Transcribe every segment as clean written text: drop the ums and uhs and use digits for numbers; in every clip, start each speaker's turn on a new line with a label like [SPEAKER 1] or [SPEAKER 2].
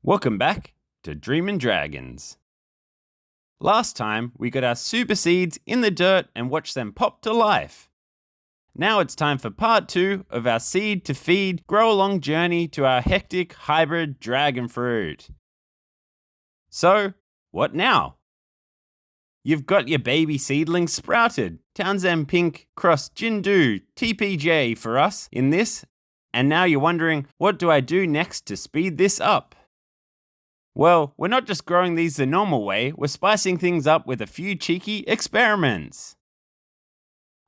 [SPEAKER 1] Welcome back to Dreamin' Dragons. Last time, we got our super seeds in the dirt and watched them pop to life. Now it's time for part 2 of our seed to feed grow along journey to our hectic hybrid dragon fruit. So, what now? You've got your baby seedlings sprouted. Townsend Pink crossed Jindu TPJ for us in this, and now you're wondering, what do I do next to speed this up? Well, we're not just growing these the normal way, we're spicing things up with a few cheeky experiments.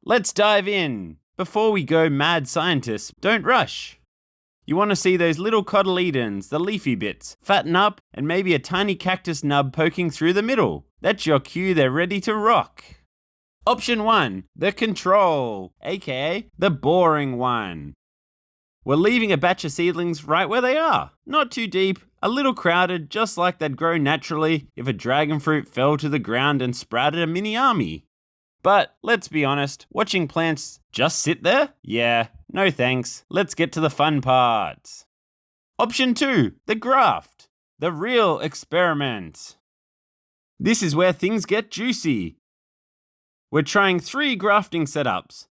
[SPEAKER 1] Let's dive in. Before we go mad scientists, don't rush. You want to see those little cotyledons, the leafy bits, fatten up and maybe a tiny cactus nub poking through the middle. That's your cue they're ready to rock. Option 1, the control, aka the boring one. We're leaving a batch of seedlings right where they are. Not too deep, a little crowded, just like they'd grow naturally if a dragon fruit fell to the ground and sprouted a mini army. But let's be honest, watching plants just sit there? Yeah, no thanks. Let's get to the fun parts. Option 2, the graft, the real experiment. This is where things get juicy. We're trying 3 grafting setups.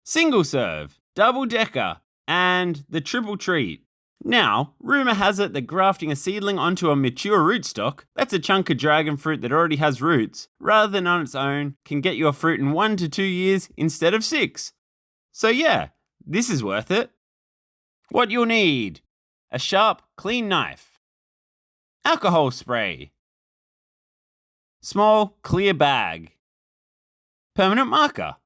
[SPEAKER 1] Single serve, double decker, and the triple treat. Now, rumour has it that grafting a seedling onto a mature rootstock, that's a chunk of dragon fruit that already has roots, rather than on its own, can get you a fruit in 1 to 2 years instead of 6. So yeah, this is worth it. What you'll need: a sharp, clean knife, alcohol spray, small, clear bag, permanent marker,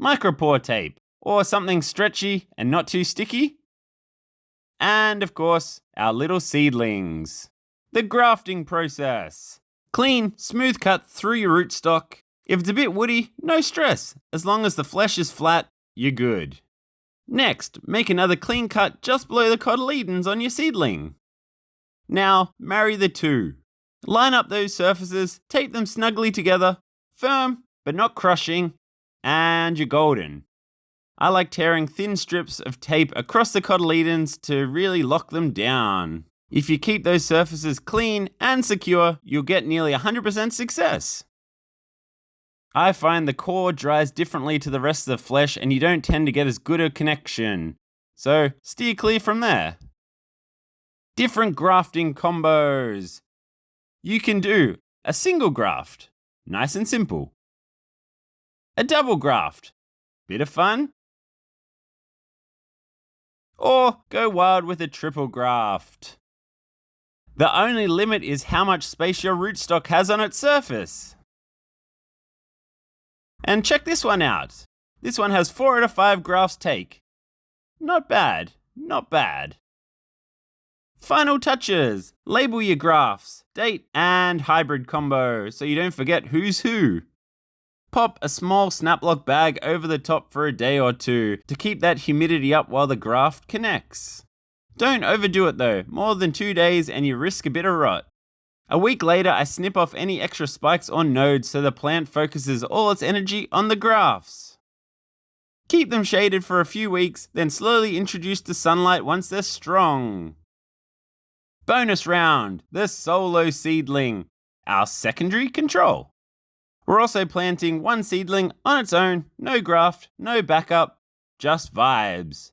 [SPEAKER 1] micropore tape, or something stretchy and not too sticky, and of course, our little seedlings. The grafting process. Clean, smooth cut through your rootstock. If it's a bit woody, no stress. As long as the flesh is flat, you're good. Next, make another clean cut just below the cotyledons on your seedling. Now, marry the two. Line up those surfaces, tape them snugly together, firm but not crushing, and you're golden. I like tearing thin strips of tape across the cotyledons to really lock them down. If you keep those surfaces clean and secure, you'll get nearly 100% success. I find the core dries differently to the rest of the flesh and you don't tend to get as good a connection. So steer clear from there. Different grafting combos. You can do a single graft, nice and simple. A double graft, bit of fun. Or go wild with a triple graft. The only limit is how much space your rootstock has on its surface. And check this one out. This one has 4 out of 5 grafts take. Not bad, not bad. Final touches. Label your grafts, date and hybrid combo so you don't forget who's who. Pop a small snap-lock bag over the top for a day or 2 to keep that humidity up while the graft connects. Don't overdo it though, more than 2 days and you risk a bit of rot. A week later, I snip off any extra spikes or nodes so the plant focuses all its energy on the grafts. Keep them shaded for a few weeks, then slowly introduce the sunlight once they're strong. Bonus round, the solo seedling, our secondary control. We're also planting 1 seedling on its own, no graft, no backup, just vibes.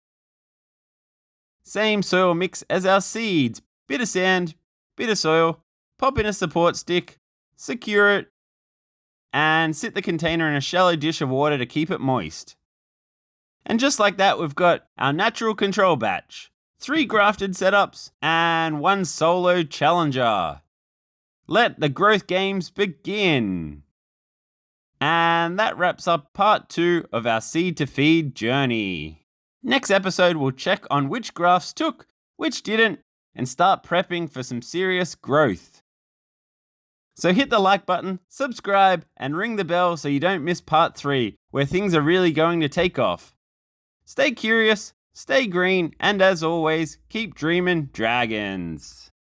[SPEAKER 1] Same soil mix as our seeds, bit of sand, bit of soil, pop in a support stick, secure it, and sit the container in a shallow dish of water to keep it moist. And just like that, we've got our natural control batch, 3 grafted setups, and 1 solo challenger. Let the growth games begin. And that wraps up part 2 of our seed to feed journey. Next episode, we'll check on which grafts took, which didn't, and start prepping for some serious growth. So hit the like button, subscribe, and ring the bell so you don't miss part 3, where things are really going to take off. Stay curious, stay green, and as always, keep dreaming dragons.